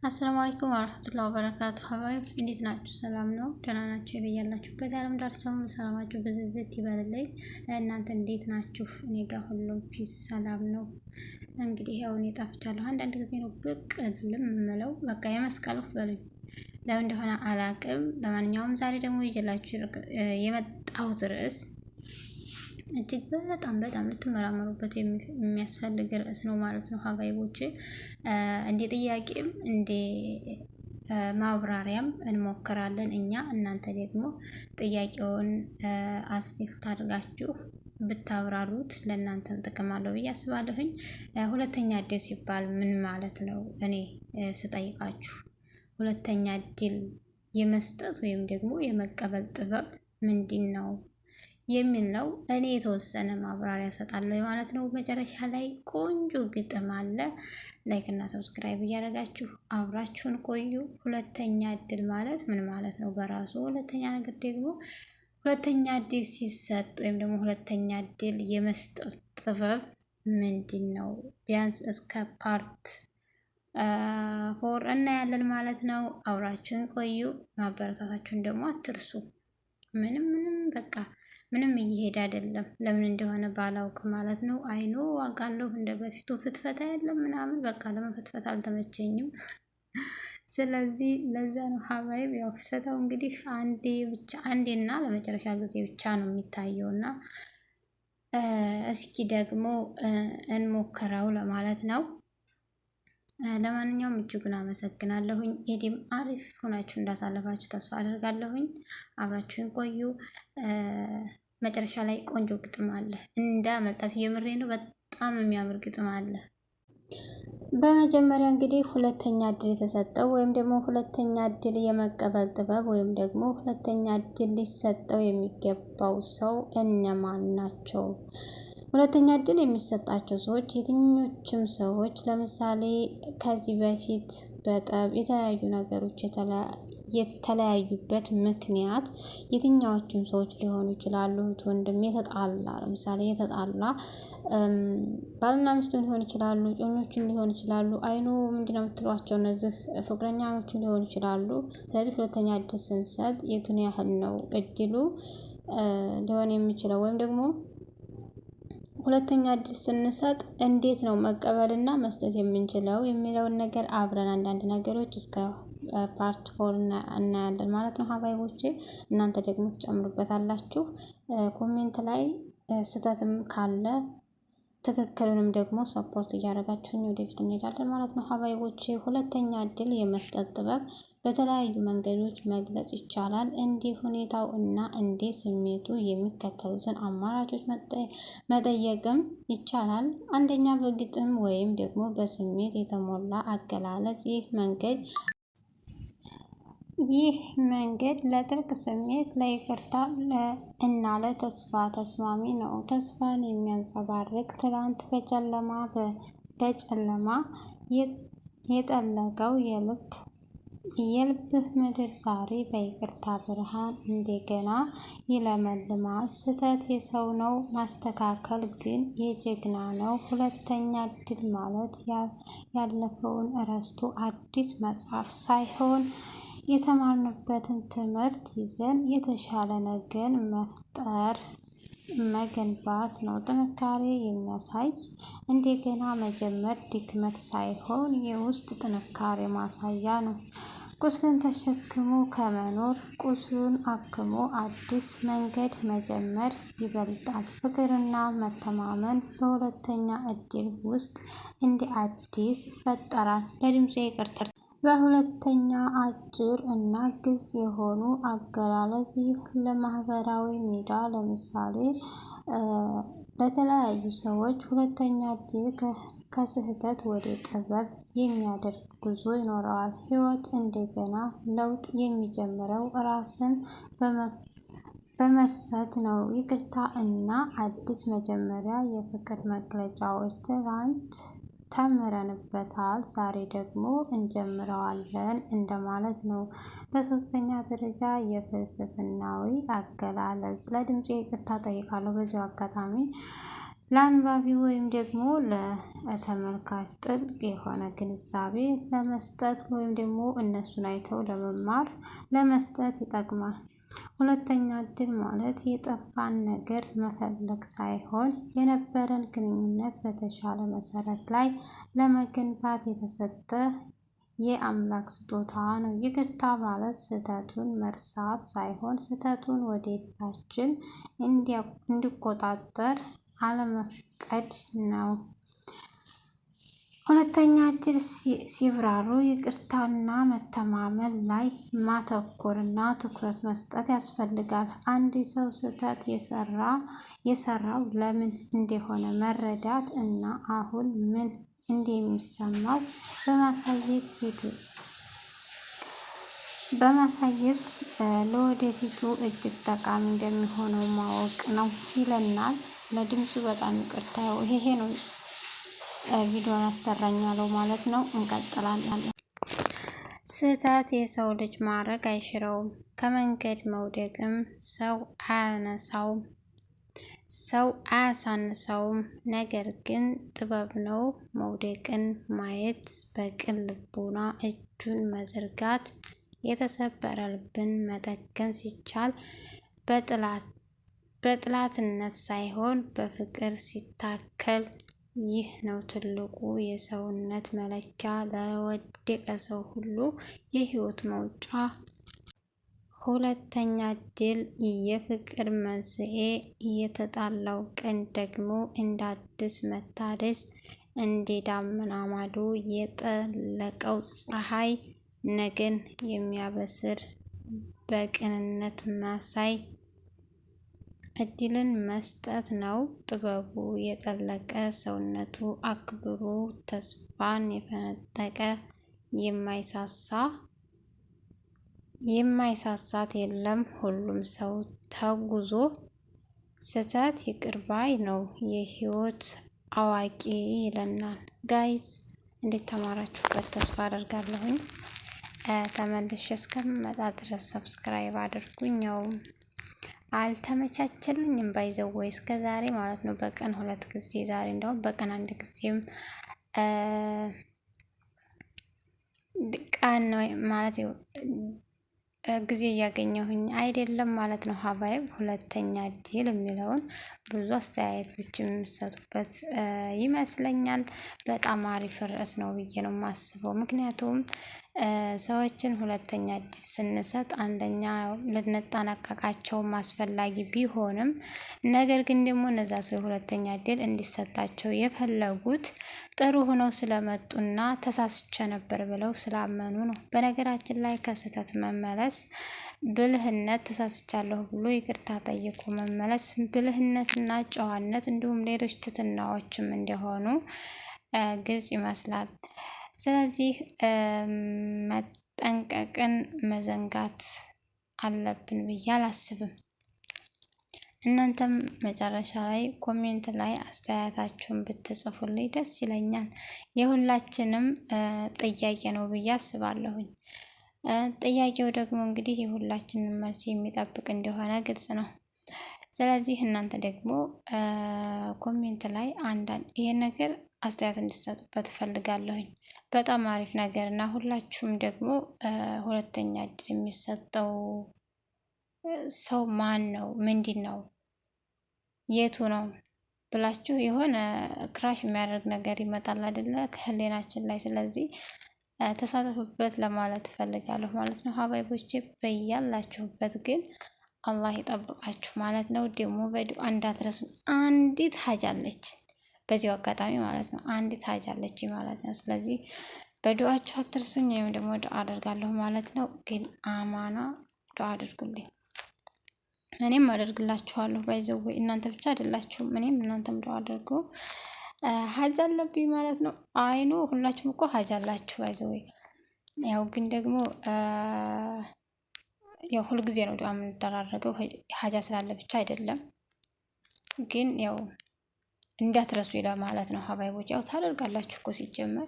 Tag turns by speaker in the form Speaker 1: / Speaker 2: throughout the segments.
Speaker 1: አሰላሙ አለይኩም ወራህመቱላሂ ወበረካቱ። ሀባይብ እንዴት ናችሁ? ሰላም ነው? ደህና ናችሁ? በያላችሁበት ዓለም ዳርቻ ሁሉ ሰላማችሁ ብዝዝት ይበልልኝ። እናንተ እንዴት ናችሁ? እኔ ጋር ሁሉም ፒስ ሰላም ነው። እንግዲህ ያው እኔ ጠፍቻለሁ። አንዳንድ ጊዜ ነው ብቅ ልም የምለው። በቃ የመስቀል ወፍ በሉኝ። ለምን እንደሆነ አላቅም። ለማንኛውም ዛሬ ደግሞ ይዤላችሁ የመጣሁት ርዕስ እጅግ በጣም ልትመራመሩበት የሚያስፈልግ ርዕስ ነው ማለት ነው ሀባይቦቼ። እንደ ጥያቄም እንደ ማብራሪያም እንሞክራለን እኛ። እናንተ ደግሞ ጥያቄውን አሲፍት አድርጋችሁ ብታብራሩት ለእናንተም ጥቅም አለው ብዬ አስባለሁኝ። ሁለተኛ እድል ሲባል ምን ማለት ነው? እኔ ስጠይቃችሁ ሁለተኛ እድል የመስጠት ወይም ደግሞ የመቀበል ጥበብ ምንድን ነው የሚል ነው። እኔ የተወሰነ ማብራሪያ እሰጣለሁ ማለት ነው። መጨረሻ ላይ ቆንጆ ግጥም አለ። ላይክ እና ሰብስክራይብ እያደረጋችሁ አብራችሁን ቆዩ። ሁለተኛ እድል ማለት ምን ማለት ነው በራሱ? ሁለተኛ ነገር ደግሞ ሁለተኛ እድል ሲሰጥ ወይም ደግሞ ሁለተኛ እድል የመስጠት ጥበብ ምንድን ነው? ቢያንስ እስከ ፓርት 4 እናያለን ማለት ነው። አብራችሁን ቆዩ። ማበረታታችሁን ደግሞ አትርሱ። በቃ ምንም እየሄደ አይደለም። ለምን እንደሆነ ባላውቅ ማለት ነው። አይኖ አውቃለሁ እንደ በፊቱ ፍትፈታ የለም ምናምን፣ በቃ ለመፈትፈት አልተመቸኝም። ስለዚህ ለዛ ነው ሀባይብ። ያው ፍሰታው እንግዲህ አንዴና ለመጨረሻ ጊዜ ብቻ ነው የሚታየውና እስኪ ደግሞ እንሞክረው ለማለት ነው። ለማንኛውም እጅጉን አመሰግናለሁኝ። ኤዲም አሪፍ ሆናችሁ እንዳሳለፋችሁ ተስፋ አደርጋለሁኝ። አብራችሁን ቆዩ። መጨረሻ ላይ ቆንጆ ግጥም አለ። እንዳመልጣት የምሬ ነው። በጣም የሚያምር ግጥም አለ። በመጀመሪያ እንግዲህ ሁለተኛ እድል የተሰጠው ወይም ደግሞ ሁለተኛ እድል የመቀበል ጥበብ ወይም ደግሞ ሁለተኛ እድል ሊሰጠው የሚገባው ሰው እነማን ናቸው? ሁለተኛ እድል የሚሰጣቸው ሰዎች የትኞቹም ሰዎች፣ ለምሳሌ ከዚህ በፊት በጠብ የተለያዩ ነገሮች የተለያዩበት ምክንያት የትኛዎቹም ሰዎች ሊሆኑ ይችላሉ። ወንድም የተጣላ፣ ለምሳሌ የተጣላ ባልና ሚስትም ሊሆኑ ይችላሉ፣ ጮኞችም ሊሆኑ ይችላሉ። አይኑ ምንድነው የምትሏቸው እነዚህ ፍቅረኛዎችም ሊሆኑ ይችላሉ። ስለዚህ ሁለተኛ እድል ስንሰጥ የቱን ያህል ነው እድሉ ሊሆን የሚችለው ወይም ደግሞ ሁለተኛ እድል ስንሰጥ እንዴት ነው መቀበልና መስጠት የምንችለው የሚለውን ነገር አብረን አንዳንድ ነገሮች እስከ ፓርት 4 እናያለን ማለት ነው ሀባይቦቼ። እናንተ ደግሞ ትጨምሩበታላችሁ። ኮሜንት ላይ ስህተትም ካለ ትክክልንም ደግሞ ሰፖርት እያደረጋችሁኝ ወደፊት እንሄዳለን ማለት ነው ሀባይቦቼ። ሁለተኛ እድል የመስጠት ጥበብ በተለያዩ መንገዶች መግለጽ ይቻላል። እንደ ሁኔታው እና እንደ ስሜቱ የሚከተሉትን አማራጮች መጠየቅም ይቻላል። አንደኛ፣ በግጥም ወይም ደግሞ በስሜት የተሞላ አገላለጽ። ይህ መንገድ ለጥልቅ ስሜት፣ ለይቅርታ እና ለተስፋ ተስማሚ ነው። ተስፋን የሚያንጸባርቅ ትላንት በጨለማ የጠለቀው የልብህ ምድር ዛሬ በይቅርታ ብርሃን እንደገና ይለመልማል። ስህተት የሰው ነው፣ ማስተካከል ግን የጀግና ነው። ሁለተኛ እድል ማለት ያለፈውን ረስቶ አዲስ መጽሐፍ ሳይሆን የተማርንበትን ትምህርት ይዘን የተሻለ ነገን መገንባት ነው። ጥንካሬ የሚያሳይ እንደገና መጀመር ድክመት ሳይሆን የውስጥ ጥንካሬ ማሳያ ነው። ቁስልን ተሸክሞ ከመኖር ቁስሉን አክሞ አዲስ መንገድ መጀመር ይበልጣል። ፍቅርና መተማመን በሁለተኛ እድል ውስጥ እንደ አዲስ ይፈጠራል። ለድምፄ ይቅርታ። በሁለተኛ አጭር እና ግልጽ የሆኑ አገላለጽ። ይህ ለማህበራዊ ሚዲያ ለምሳሌ ለተለያዩ ሰዎች ሁለተኛ እድል ከስህተት ወደ ጥበብ የሚያደርግ ጉዞ ይኖረዋል። ህይወት እንደገና ለውጥ የሚጀምረው ራስን በመክፈት ነው። ይቅርታ እና አዲስ መጀመሪያ የፍቅር መግለጫዎች። ትናንት ተምረንበታል፣ ዛሬ ደግሞ እንጀምረዋለን እንደማለት ነው። በሶስተኛ ደረጃ የፍልስፍናዊ አገላለጽ። ለድምፄ ይቅርታ ጠይቃለሁ በዚሁ አጋጣሚ። ለአንባቢ ወይም ደግሞ ለተመልካች ጥልቅ የሆነ ግንዛቤ ለመስጠት ወይም ደግሞ እነሱን አይተው ለመማር ለመስጠት ይጠቅማል። ሁለተኛ እድል ማለት የጠፋን ነገር መፈለግ ሳይሆን የነበረን ግንኙነት በተሻለ መሰረት ላይ ለመገንባት የተሰጠ የአምላክ ስጦታ ነው። ይቅርታ ማለት ስህተቱን መርሳት ሳይሆን ስህተቱን ወደፊታችን እንዲቆጣጠር አለመፍቀድ ነው። ሁለተኛ እድል ሲብራሩ ይቅርታና መተማመን ላይ ማተኮርና ትኩረት መስጠት ያስፈልጋል። አንድ ሰው ስህተት የሰራው ለምን እንደሆነ መረዳት እና አሁን ምን እንደሚሰማው በማሳየት ለወደፊቱ እጅግ ጠቃሚ እንደሚሆነው ማወቅ ነው ይለናል። ለድምፁ በጣም ይቅርታ ይሄ ነው ቪዲዮን አሰራኛለሁ ማለት ነው። እንቀጥላለን። ስህተት የሰው ልጅ ማድረግ አይሽረውም። ከመንገድ መውደቅም ሰው አያሳንሰውም። ነገር ግን ጥበብ ነው መውደቅን ማየት፣ በቅን ልቦና እጁን መዘርጋት፣ የተሰበረ ልብን መጠገን ሲቻል በጥላትነት ሳይሆን በፍቅር ሲታከል። ይህ ነው ትልቁ የሰውነት መለኪያ፣ ለወደቀ ሰው ሁሉ የህይወት መውጫ። ሁለተኛ እድል የፍቅር መንስኤ፣ የተጣላው ቀን ደግሞ እንደ አዲስ መታደስ፣ እንደ ደመና ማዶ የጠለቀው ፀሐይ፣ ነገን የሚያበስር በቅንነት ማሳይ። እድልን መስጠት ነው ጥበቡ፣ የጠለቀ ሰውነቱ አክብሮ ተስፋን የፈነጠቀ የማይሳሳት የለም ሁሉም ሰው ተጉዞ። ስህተት ይቅር ባይ ነው የህይወት አዋቂ ይለናል። ጋይዝ እንዴት ተማራችሁበት? ተስፋ አደርጋለሁኝ። ተመልሼ እስከምመጣ ድረስ ሰብስክራይብ አድርጉኝ። ያው አልተመቻቸልኝም ባይዘው ወይ እስከ ዛሬ ማለት ነው። በቀን 2 ጊዜ፣ ዛሬ እንደውም በቀን 1 ጊዜም ቀን ነው ማለት ጊዜ እያገኘሁኝ አይደለም ማለት ነው። ሀባይብ ሁለተኛ እድል የሚለውን ብዙ አስተያየቶች የሚሰጡበት ይመስለኛል። በጣም አሪፍ ርዕስ ነው ብዬ ነው የማስበው። ምክንያቱም ሰዎችን ሁለተኛ እድል ስንሰጥ አንደኛ ልንጠነቀቃቸውም አስፈላጊ ቢሆንም ነገር ግን ደግሞ እነዛ ሰው የሁለተኛ እድል እንዲሰጣቸው የፈለጉት ጥሩ ሆነው ስለመጡና ተሳስቼ ነበር ብለው ስላመኑ ነው። በነገራችን ላይ ከስህተት መመለስ ብልህነት፣ ተሳስቻለሁ ብሎ ይቅርታ ጠይቆ መመለስ ብልህነትና ጨዋነት እንዲሁም ሌሎች ትትናዎችም እንደሆኑ ግልጽ ይመስላል። ስለዚህ መጠንቀቅን መዘንጋት አለብን ብዬ አላስብም። እናንተም መጨረሻ ላይ ኮሜንት ላይ አስተያየታችሁን ብትጽፉልኝ ደስ ይለኛል። የሁላችንም ጥያቄ ነው ብዬ አስባለሁኝ። ጥያቄው ደግሞ እንግዲህ የሁላችንም መልስ የሚጠብቅ እንደሆነ ግልጽ ነው። ስለዚህ እናንተ ደግሞ ኮሜንት ላይ ይሄን ነገር አስተያየት እንድትሰጡበት እፈልጋለሁኝ። በጣም አሪፍ ነገር እና ሁላችሁም ደግሞ ሁለተኛ እድል የሚሰጠው ሰው ማን ነው? ምንድን ነው? የቱ ነው ብላችሁ የሆነ ክራሽ የሚያደርግ ነገር ይመጣል አይደለ? ከህሊናችን ላይ። ስለዚህ ተሳተፉበት ለማለት እፈልጋለሁ ማለት ነው። ሀባይቦቼ በያላችሁበት ግን አላህ ይጠብቃችሁ ማለት ነው። ደግሞ በዱዓ እንዳትረሱ። አንዲት ሀጅ አለች በዚሁ አጋጣሚ ማለት ነው። አንዲት ሀጅ አለች ማለት ነው። ስለዚህ በዱዓችሁ አትርሱኝ፣ ወይም ደግሞ ዱዓ አደርጋለሁ ማለት ነው። ግን አማና ዱዓ አድርጉልኝ፣ እኔም አደርግላችኋለሁ። ባይዘው እናንተ ብቻ አይደላችሁም፣ እኔም እናንተም ዱዓ አድርጉ። ሀጅ አለብኝ ማለት ነው። አይኖ ሁላችሁም እኮ ሀጅ አላችሁ ባይዘው። ያው ግን ደግሞ ያው ሁልጊዜ ነው ዱዓ የምንደራረገው፣ ሀጃ ስላለ ብቻ አይደለም። ግን ያው እንዳትረሱ ለማለት ነው ሀባይቦች። ያው ታደርጋላችሁ እኮ ሲጀመር፣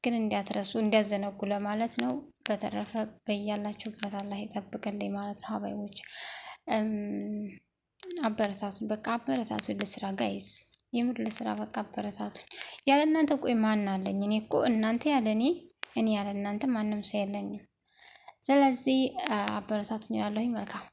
Speaker 1: ግን እንዳትረሱ እንዳዘነጉ ለማለት ነው። በተረፈ በያላችሁበት አላህ ይጠብቅልኝ ማለት ነው ሀባይቦች። አበረታቱን፣ በቃ አበረታቱን። ልስራ ጋይዝ የምር ለስራ በቃ አበረታቱኝ። ያለ እናንተ ቆይ ማን አለኝ? እኔ እኮ እናንተ ያለ እኔ ያለ እናንተ ማንም ሰው የለኝም። ስለዚህ አበረታቱኝ እላለሁኝ። መልካም